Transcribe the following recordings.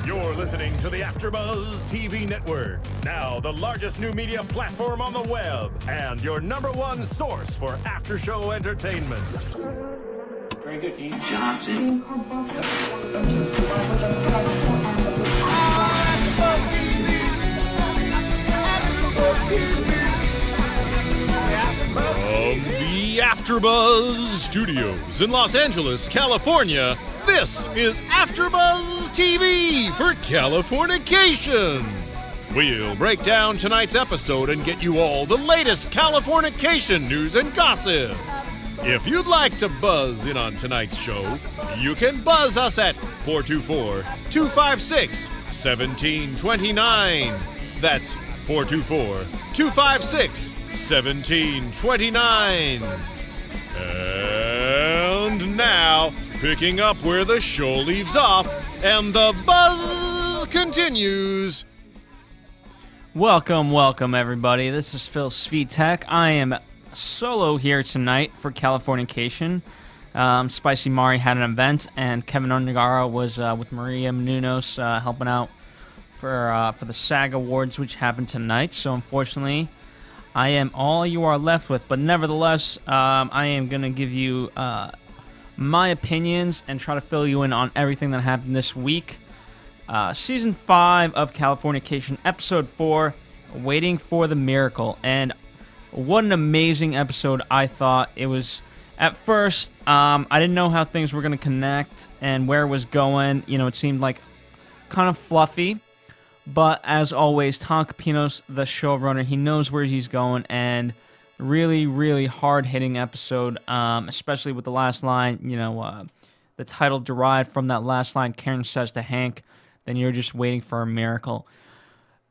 You're listening to the AFTERBUZZ TV Network, now the largest new media platform on the web, and your #1 source for after-show entertainment. Very good, Ian. Johnson. From the AFTERBUZZ Studios in Los Angeles, California, this is AFTERBUZZ TV for Californication. We'll break down tonight's episode and get you all the latest Californication news and gossip. If you'd like to buzz in on tonight's show, you can buzz us at 424-256-1729. That's 424-256-1729. And now, picking up where the show leaves off, and the buzz continues. Welcome, everybody. This is Phil Svitek. I am solo here tonight for Californication. Spicy Mari had an event, and Kevin Onyegara was with Maria Menounos helping out for the Saga Awards, which happened tonight. So unfortunately, I am all you are left with. But nevertheless, I am going to give you my opinions and try to fill you in on everything that happened this week. Season 5 of Californication, Episode 4, Waiting for the Miracle. And what an amazing episode I thought. It was, at first, I didn't know how things were going to connect and where it was going. You know, it seemed like kind of fluffy. But as always, Tom Capinos, the showrunner, he knows where he's going. And really, really hard-hitting episode, especially with the last line. You know, the title derived from that last line Karen says to Hank, then you're just waiting for a miracle.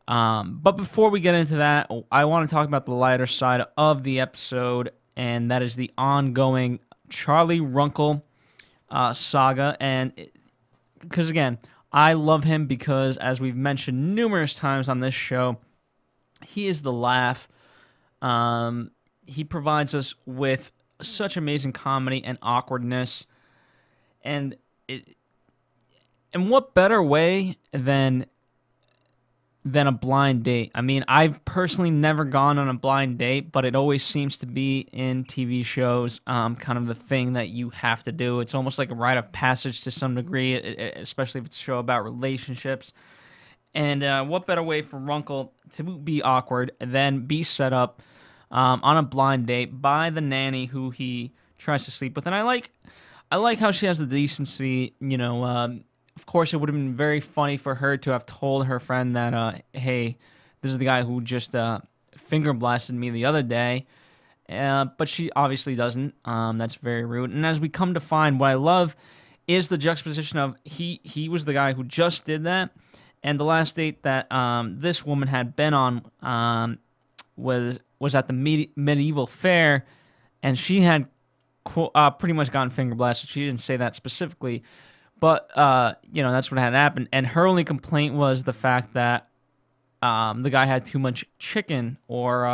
But before we get into that, I want to talk about the lighter side of the episode, and that is the ongoing Charlie Runkle saga. And because, again, I love him because, as we've mentioned numerous times on this show, he is the laugh. He provides us with such amazing comedy and awkwardness. And what better way than a blind date? I mean, I've personally never gone on a blind date, but it always seems to be in TV shows kind of the thing that you have to do. It's almost like a rite of passage to some degree, especially if it's a show about relationships. And what better way for Runkle to be awkward than be set up on a blind date by the nanny who he tries to sleep with? And I like how she has the decency, you know. Of course, it would have been very funny for her to have told her friend that, hey, this is the guy who just finger blasted me the other day. But she obviously doesn't. That's very rude. And as we come to find, what I love is the juxtaposition of he was the guy who just did that. And the last date that this woman had been on was at the medieval fair. And she had pretty much gotten finger blasted. She didn't say that specifically. But, you know, that's what had happened. And her only complaint was the fact that the guy had too much chicken or,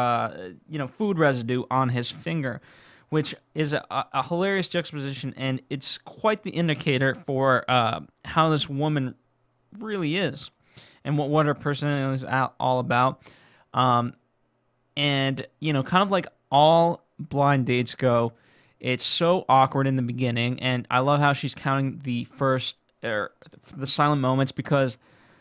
you know, food residue on his finger, which is a hilarious juxtaposition. And it's quite the indicator for how this woman really is and what her personality is all about. And, you know, kind of like all blind dates go, it's so awkward in the beginning, and I love how she's counting the silent moments because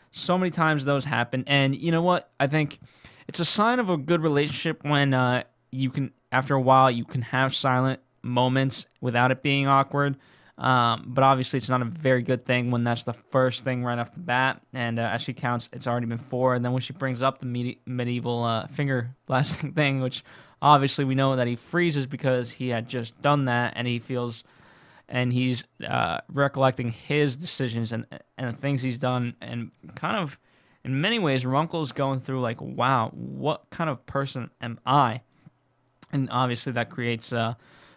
so many times those happen. And you know what? I think it's a sign of a good relationship when you can, after a while, you can have silent moments without it being awkward. But obviously, it's not a very good thing when that's the first thing right off the bat. And as she counts, it's already been 4. And then when she brings up the medieval finger blasting thing, which obviously we know that he freezes because he had just done that, and he feels, and he's recollecting his decisions and the things he's done, and kind of, in many ways, Runkle's going through like, wow, what kind of person am I? And obviously that creates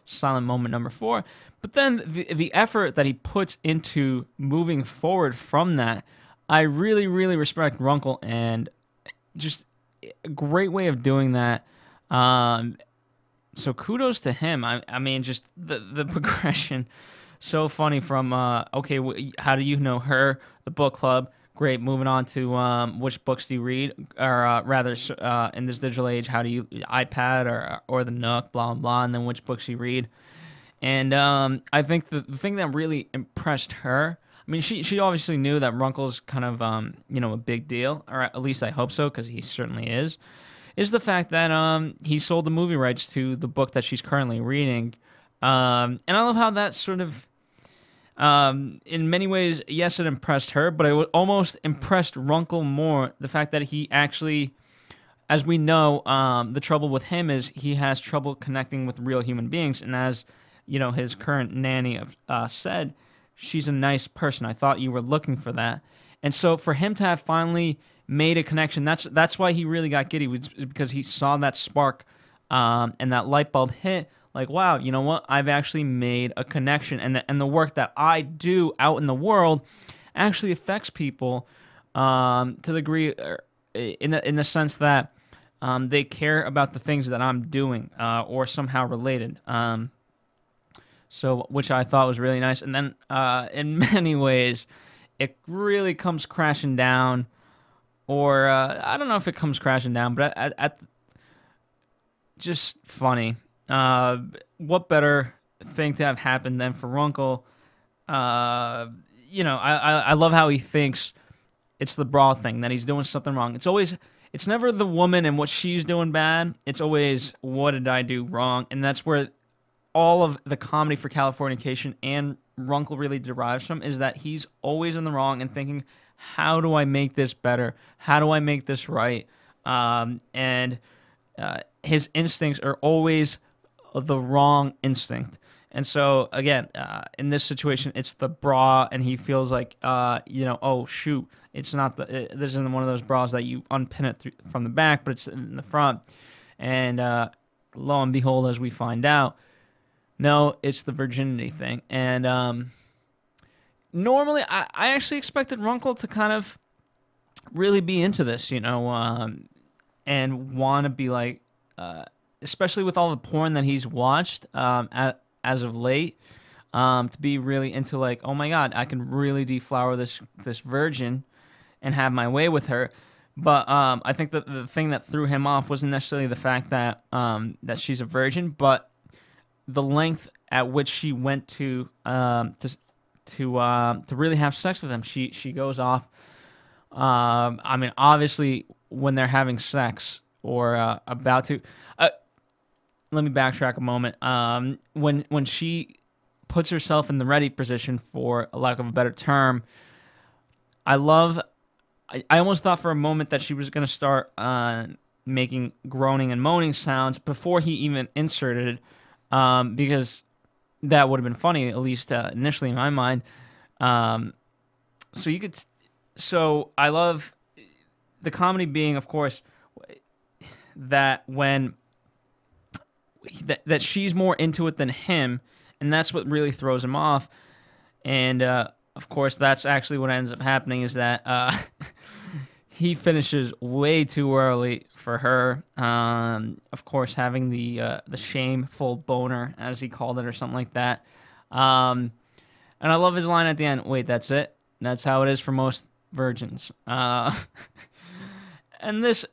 silent moment number 4. But then the effort that he puts into moving forward from that, I really, really respect Runkle, and just a great way of doing that. So kudos to him. I mean, just the progression, so funny from, okay, how do you know her? The book club, Great. Moving on to which books do you read, or rather, in this digital age, how do you iPad or the Nook, blah blah blah, and then which books you read. And I think the thing that really impressed her, I mean, she obviously knew that Runkle's kind of a big deal, or at least I hope so, because he certainly is the fact that he sold the movie rights to the book that she's currently reading, and I love how that sort of. In many ways, yes, it impressed her, but it almost impressed Runkle more. The fact that he actually, as we know, the trouble with him is he has trouble connecting with real human beings. And as his current nanny said, she's a nice person. I thought you were looking for that. And so for him to have finally made a connection, that's why he really got giddy, because he saw that spark and that light bulb hit. Like, wow, you know what? I've actually made a connection, and the work that I do out in the world actually affects people to the degree, in the sense that they care about the things that I'm doing or somehow related. So, which I thought was really nice. And then, in many ways, it really comes crashing down, or I don't know if it comes crashing down, but at just funny. What better thing to have happened than for Runkle? I love how he thinks it's the bra thing, that he's doing something wrong. It's never the woman and what she's doing bad. It's always, what did I do wrong? And that's where all of the comedy for Californication and Runkle really derives from, is that he's always in the wrong and thinking, how do I make this better? How do I make this right? And his instincts are always the wrong instinct. And so again, in this situation, it's the bra, and he feels like oh shoot, it's not this isn't one of those bras that you unpin it from the back, but it's in the front. And lo and behold, as we find out, no, it's the virginity thing. And normally I actually expected Runkle to kind of really be into this, and want to be like, especially with all the porn that he's watched as of late, to be really into like, oh my God, I can really deflower this virgin and have my way with her. But I think that the thing that threw him off wasn't necessarily the fact that that she's a virgin, but the length at which she went to really have sex with him. She goes off. I mean, obviously, when they're having sex or about to. Let me backtrack a moment. When she puts herself in the ready position, for a lack of a better term, I almost thought for a moment that she was going to start making groaning and moaning sounds before he even inserted, because that would have been funny, at least initially in my mind. So I love the comedy being, of course, that when that she's more into it than him, and that's what really throws him off. And of course, that's actually what ends up happening, is that he finishes way too early for her. Of course, having the shameful boner, as he called it, or something like that. And I love his line at the end. Wait, that's it? That's how it is for most virgins. And this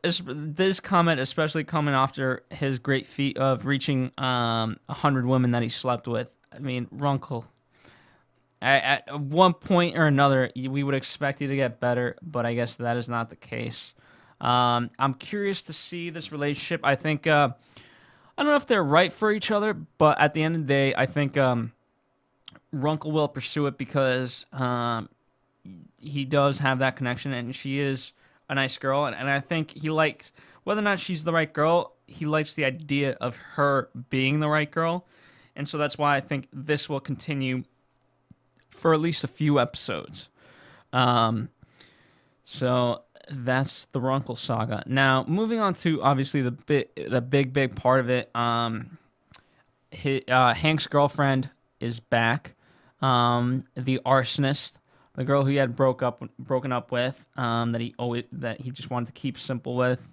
comment, especially coming after his great feat of reaching 100 women that he slept with. I mean, Runkle, at one point or another, we would expect you to get better, but I guess that is not the case. I'm curious to see this relationship. I think, I don't know if they're right for each other, but at the end of the day, I think Runkle will pursue it because he does have that connection, and she is a nice girl, and I think he likes, whether or not she's the right girl, he likes the idea of her being the right girl, and so that's why I think this will continue for at least a few episodes. So that's the Runkle saga. Now, moving on to obviously the big part of it. Hank's girlfriend is back. The arsonist, the girl who he had broken up with, that he just wanted to keep simple with,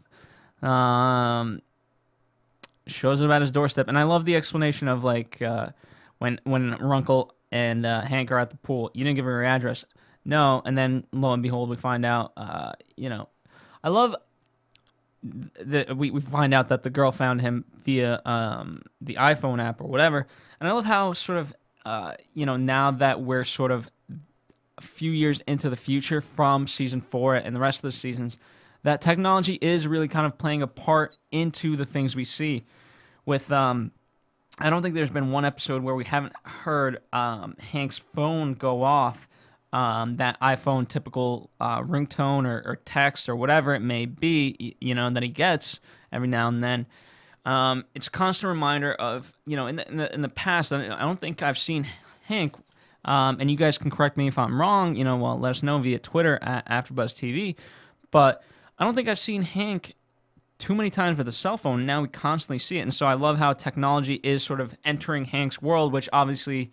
shows up at his doorstep, and I love the explanation of like when Runkle and Hank are at the pool. You didn't give her your address. no. And then lo and behold, we find out, I love that we find out that the girl found him via the iPhone app or whatever. And I love how sort of, now that we're sort of a few years into the future from season 4 and the rest of the seasons, that technology is really kind of playing a part into the things we see. With, I don't think there's been one episode where we haven't heard Hank's phone go off, that iPhone typical ringtone or text or whatever it may be, that he gets every now and then. It's a constant reminder of, in the past, I don't think I've seen Hank, and you guys can correct me if I'm wrong, let us know via Twitter at AfterBuzz TV, but I don't think I've seen Hank too many times with a cell phone. Now we constantly see it, and so I love how technology is sort of entering Hank's world, which obviously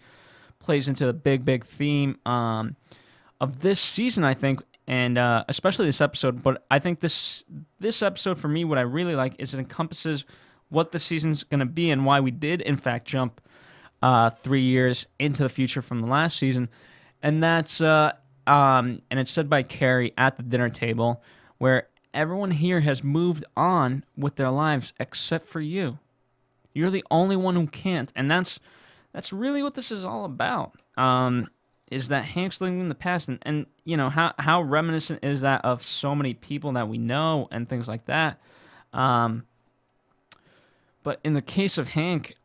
plays into the big theme of this season, I think, and especially this episode. But I think this episode, for me, what I really like is it encompasses what the season's going to be and why we did, in fact, jump 3 years into the future from the last season. And that's, and it's said by Carrie at the dinner table, where everyone here has moved on with their lives except for you. You're the only one who can't. And that's really what this is all about. Is that Hank's living in the past, and how reminiscent is that of so many people that we know and things like that. But in the case of Hank,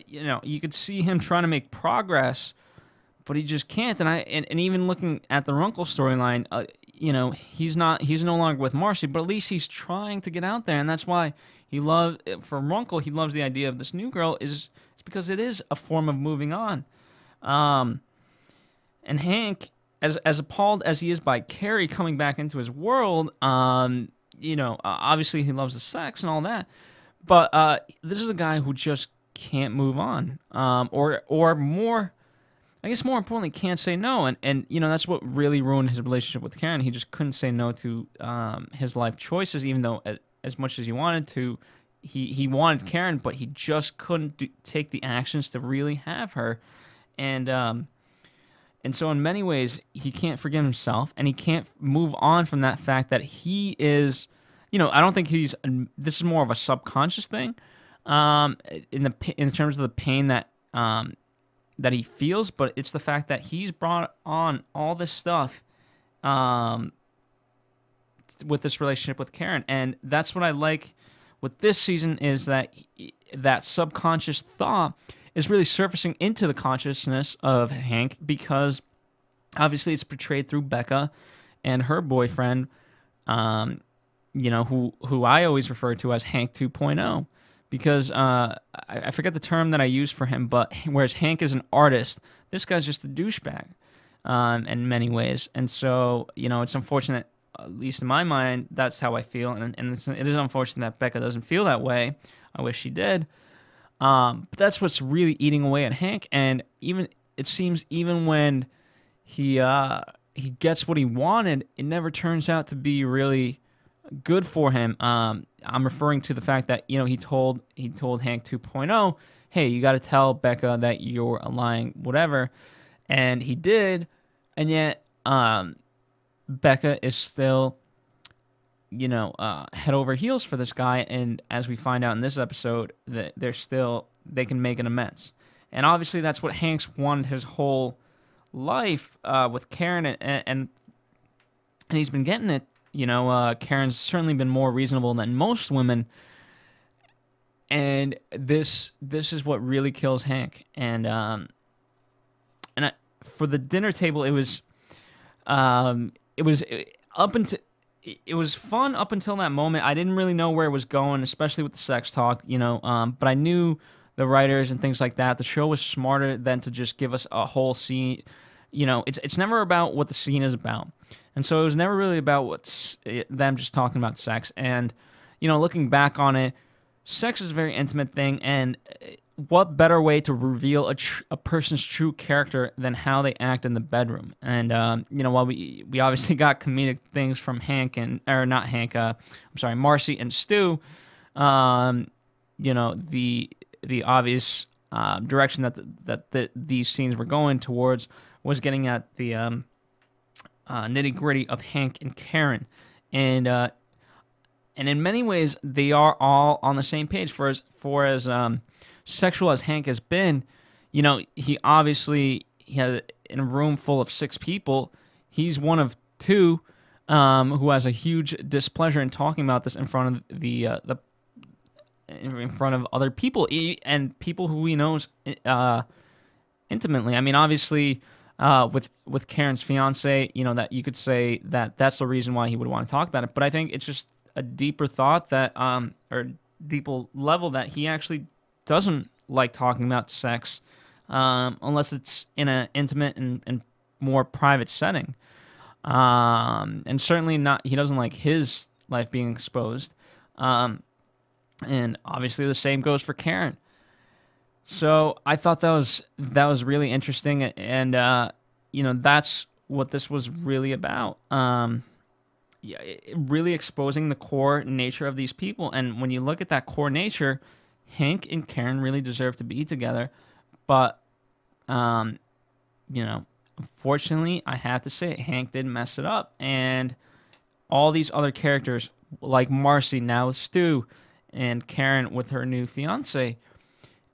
you could see him trying to make progress, but he just can't. And even looking at the Runkle storyline, he's no longer with Marcy, but at least he's trying to get out there, and that's why for Runkle, he loves the idea of this new girl is because it is a form of moving on. And Hank, as appalled as he is by Carrie coming back into his world, obviously he loves the sex and all that, but this is a guy who just can't move on, or more, I guess more importantly, can't say no, and that's what really ruined his relationship with Karen. He just couldn't say no to his life choices, even though as much as he wanted to, he wanted Karen, but he just couldn't take the actions to really have her, and so in many ways, he can't forgive himself, and he can't move on from that fact that he is, I don't think this is more of a subconscious thing, in terms of the pain that he feels, but it's the fact that he's brought on all this stuff, with this relationship with Karen, and that's what I like with this season, is that subconscious thought is really surfacing into the consciousness of Hank, because obviously it's portrayed through Becca and her boyfriend, who I always refer to as Hank 2.0, because I forget the term that I use for him, but whereas Hank is an artist, this guy's just a douchebag in many ways, and so it's unfortunate, at least in my mind, that's how I feel, and it is unfortunate that Becca doesn't feel that way. I wish she did. But that's what's really eating away at Hank, and it seems even when he gets what he wanted, it never turns out to be really good for him. I'm referring to the fact that he told Hank 2.0, hey, you got to tell Becca that you're lying, whatever, and he did, and yet Becca is still head over heels for this guy, and as we find out in this episode, that they can make an amends. And obviously that's what Hank's wanted his whole life with Karen, and he's been getting it. Karen's certainly been more reasonable than most women, and this is what really kills Hank. And for the dinner table, it was fun up until that moment. I didn't really know where it was going, especially with the sex talk, but I knew the writers and things like that. The show was smarter than to just give us a whole scene. It's never about what the scene is about. And so it was never really about them just talking about sex. And, looking back on it, sex is a very intimate thing, and what better way to reveal a person's true character than how they act in the bedroom? And while we obviously got comedic things from Marcy and Stu, the obvious direction that these scenes were going towards was getting at the nitty gritty of Hank and Karen, and in many ways they are all on the same page. For as sexual as Hank has been, he obviously has, in a room full of 6 people, he's one of 2 who has a huge displeasure in talking about this in front of in front of other people and people who he knows intimately. I mean, obviously, with Karen's fiance, that you could say that that's the reason why he would want to talk about it. But I think it's just a deeper thought that, or deeper level, that he actually doesn't like talking about sex, unless it's in an intimate and more private setting. And certainly not, he doesn't like his life being exposed. And obviously the same goes for Karen. So I thought that was really interesting, and that's what this was really about. Really exposing the core nature of these people. And when you look at that core nature, Hank and Karen really deserve to be together. But unfortunately, I have to say, Hank did mess it up, and all these other characters like Marcy now with Stu, and Karen with her new fiance,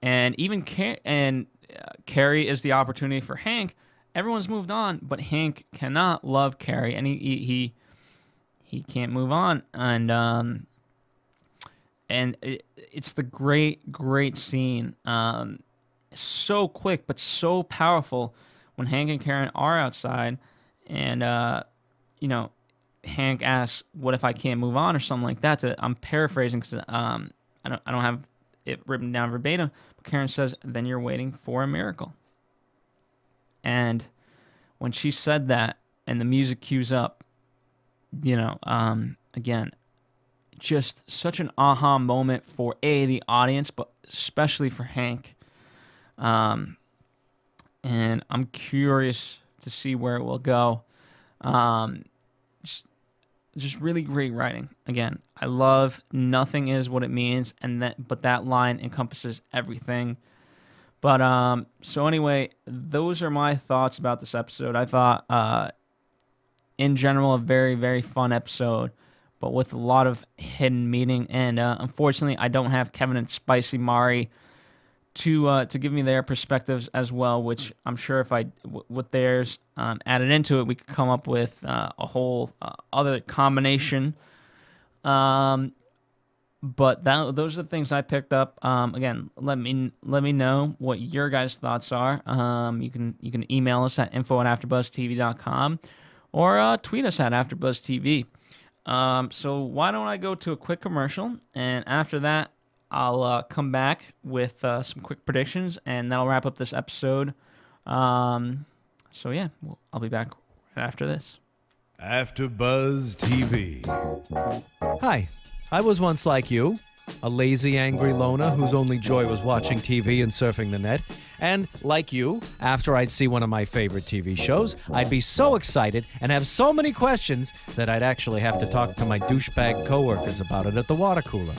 and even Carrie is the opportunity for Hank. Everyone's moved on, but Hank cannot love Carrie, and he can't move on. And it's the great scene, so quick but so powerful, when Hank and Karen are outside, and Hank asks, "What if I can't move on?" or something like that. I'm paraphrasing because I don't have it written down verbatim. But Karen says, "Then you're waiting for a miracle." And when she said that, and the music cues up, again, just such an aha moment for the audience, but especially for Hank. And I'm curious to see where it will go. Just really great writing. Again, I love "nothing is what it means," but that line encompasses everything. But so anyway, those are my thoughts about this episode. I thought, in general, a very, very fun episode, but with a lot of hidden meaning. And unfortunately, I don't have Kevin and Spicy Mari to give me their perspectives as well, which I'm sure if with theirs added into it, we could come up with a whole other combination. But those are the things I picked up. Again, let me know what your guys' thoughts are. You can email us at info@afterbuzztv.com or tweet us at AfterBuzzTV. So why don't I go to a quick commercial, and after that, I'll come back with some quick predictions, and that'll wrap up this episode. So yeah, I'll be back right after this. AfterBuzz TV. Hi, I was once like you, a lazy, angry loner whose only joy was watching TV and surfing the net. And, like you, after I'd see one of my favorite TV shows, I'd be so excited and have so many questions that I'd actually have to talk to my douchebag coworkers about it at the water cooler.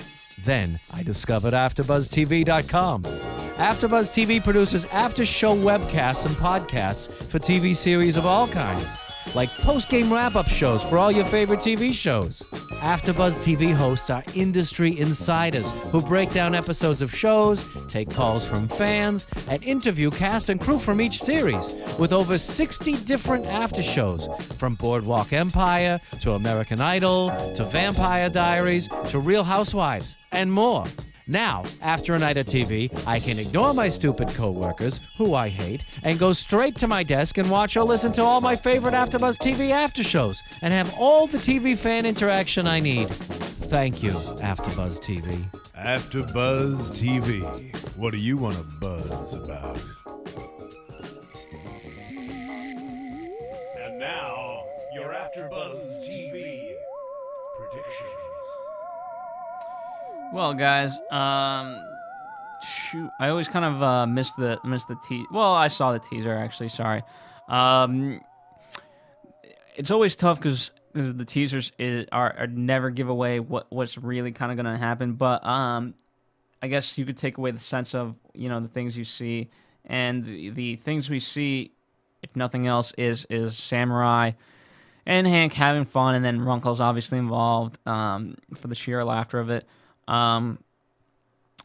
Then I discovered AfterBuzzTV.com. AfterBuzz TV produces after-show webcasts and podcasts for TV series of all kinds, like post-game wrap-up shows for all your favorite TV shows. AfterBuzz TV hosts are industry insiders who break down episodes of shows, take calls from fans, and interview cast and crew from each series, with over 60 different after shows, from Boardwalk Empire to American Idol to Vampire Diaries to Real Housewives, and more. Now, after a night of TV, I can ignore my stupid coworkers, who I hate, and go straight to my desk and watch or listen to all my favorite AfterBuzz TV after shows, and have all the TV fan interaction I need. Thank you, AfterBuzz TV. AfterBuzz TV. What do you want to buzz about? And now, your AfterBuzz TV predictions. Well, guys, shoot, I always kind of miss the teaser. Well, I saw the teaser actually. Sorry. It's always tough because the teasers are never give away what's really kind of gonna happen. But I guess you could take away the sense of the things you see, and the things we see, if nothing else, is Samurai and Hank having fun, and then Runkle's obviously involved for the sheer laughter of it.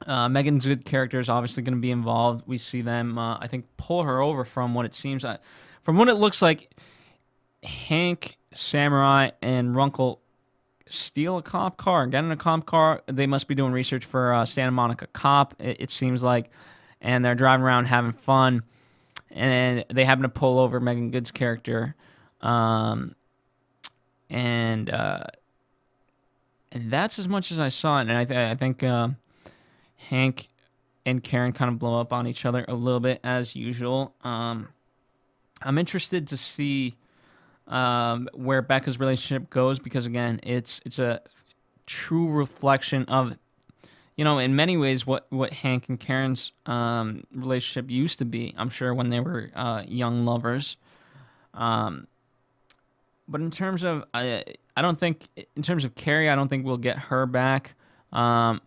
Megan's good character is obviously going to be involved. We see them, I think, pull her over from what it seems like. From what it looks like, Hank, Samurai, and Runkle steal a cop car, get in a cop car. They must be doing research for Santa Monica cop, it seems like, and they're driving around having fun, and they happen to pull over Megan Good's character, and that's as much as I saw it. And I think Hank and Karen kind of blow up on each other a little bit as usual. I'm interested to see where Becca's relationship goes, because again, it's a true reflection of, in many ways what Hank and Karen's relationship used to be. I'm sure when they were young lovers. But in terms of, I don't think, in terms of Carrie, I don't think we'll get her back. I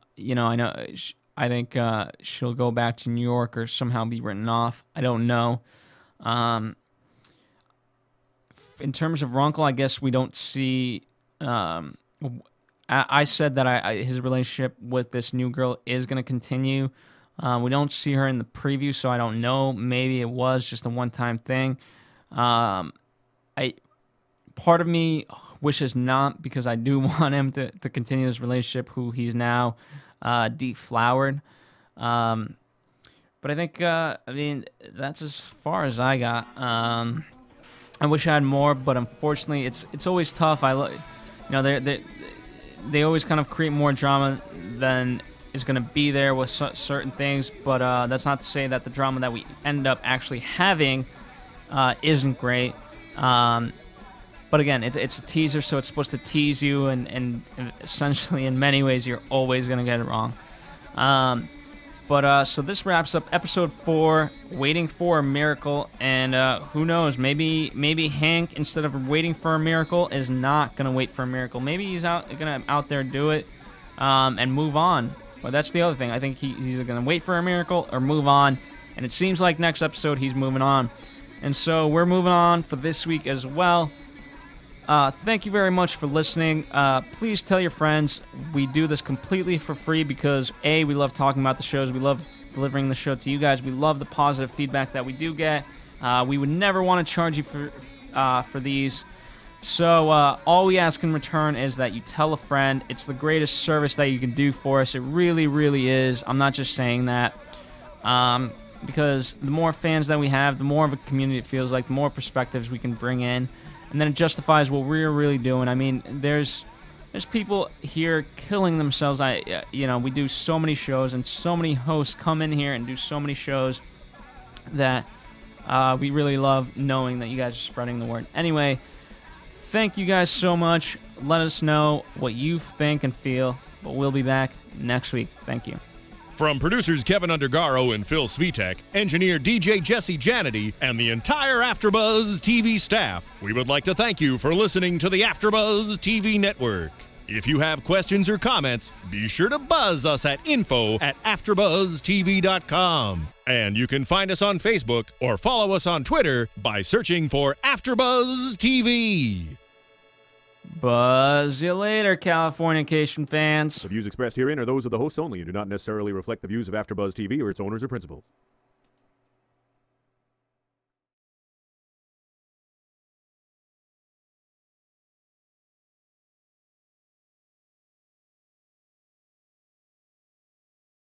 think she'll go back to New York or somehow be written off. I don't know. In terms of Runkle, I guess we don't see. I said that his relationship with this new girl is going to continue. We don't see her in the preview, so I don't know. Maybe it was just a one-time thing. Part of me wishes not, because I do want him to continue this relationship, who he's now deflowered. But I think, that's as far as I got. I wish I had more, but unfortunately, it's always tough. They always kind of create more drama than is going to be there with certain things. But that's not to say that the drama that we end up actually having isn't great. But again, it's a teaser, so it's supposed to tease you, and essentially, in many ways, you're always going to get it wrong. So this wraps up episode 4, Waiting for a Miracle, and who knows, maybe Hank, instead of waiting for a miracle, is not going to wait for a miracle. Maybe he's going to out there do it and move on. But that's the other thing. I think he's either going to wait for a miracle or move on, and it seems like next episode he's moving on. And so we're moving on for this week as well. Thank you very much for listening. Please tell your friends. We do this completely for free because, A, we love talking about the shows. We love delivering the show to you guys. We love the positive feedback that we do get. We would never want to charge you for these. So all we ask in return is that you tell a friend. It's the greatest service that you can do for us. It really, really is. I'm not just saying that. Because the more fans that we have, the more of a community it feels like, the more perspectives we can bring in. And then it justifies what we're really doing. I mean, there's people here killing themselves. We do so many shows, and so many hosts come in here and do so many shows that we really love knowing that you guys are spreading the word. Anyway, thank you guys so much. Let us know what you think and feel. But we'll be back next week. Thank you. From producers Kevin Undergaro and Phil Svitek, engineer DJ Jesse Janity, and the entire AfterBuzz TV staff, we would like to thank you for listening to the AfterBuzz TV network. If you have questions or comments, be sure to buzz us at info@AfterBuzzTV.com. And you can find us on Facebook or follow us on Twitter by searching for AfterBuzz TV. Buzz you later, Californication fans. The views expressed herein are those of the hosts only and do not necessarily reflect the views of AfterBuzz TV or its owners or principals.